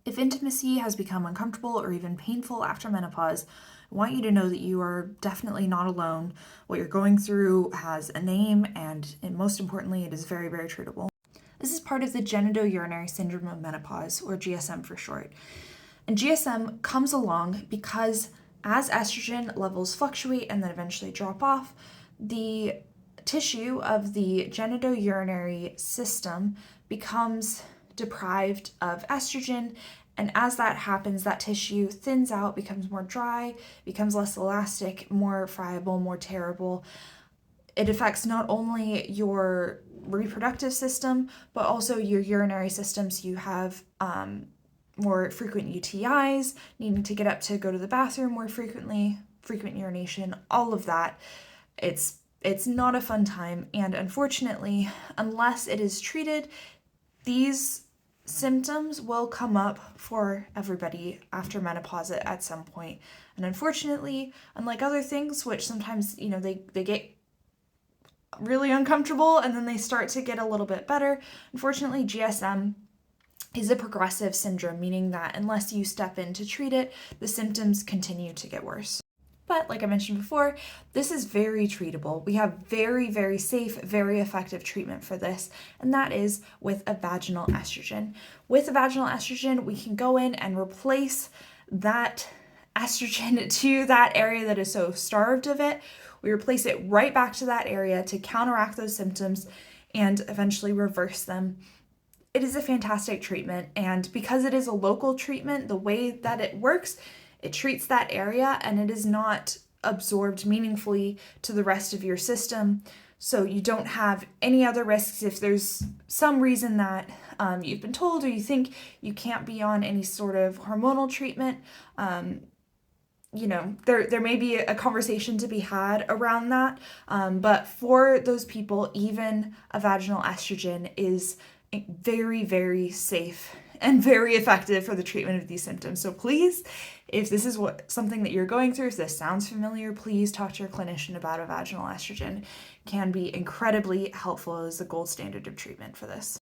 If intimacy has become uncomfortable or even painful after menopause, I want you to know that you are definitely not alone. What you're going through has a name, and most importantly, it is very, very treatable. This is part of the genitourinary syndrome of menopause, or GSM for short. And GSM comes along because as estrogen levels fluctuate and then eventually drop off, the tissue of the genitourinary system becomes deprived of estrogen. And as that happens, that tissue thins out, becomes more dry, becomes less elastic, more friable, more tearable. It affects not only your reproductive system, but also your urinary system. So you have more frequent UTIs, needing to get up to go to the bathroom more frequently, frequent urination, all of that. It's not a fun time, and unfortunately, unless it is treated, these symptoms will come up for everybody after menopause at some point. And unfortunately, unlike other things, which sometimes, they get really uncomfortable and then they start to get a little bit better, unfortunately, GSM is a progressive syndrome, meaning that unless you step in to treat it, the symptoms continue to get worse. But like I mentioned before, this is very treatable. We have very, very safe, very effective treatment for this, and that is with a vaginal estrogen. With a vaginal estrogen, we can go in and replace that estrogen to that area that is so starved of it. We replace it right back to that area to counteract those symptoms and eventually reverse them. It is a fantastic treatment, and because it is a local treatment, the way that it works, it treats that area and it is not absorbed meaningfully to the rest of your system. So you don't have any other risks if there's some reason that you've been told or you think you can't be on any sort of hormonal treatment. There may be a conversation to be had around that. But for those people, even a vaginal estrogen is very, very safe and very effective for the treatment of these symptoms. So please, if this is something that you're going through, if this sounds familiar, please talk to your clinician about a vaginal estrogen. It can be incredibly helpful as the gold standard of treatment for this.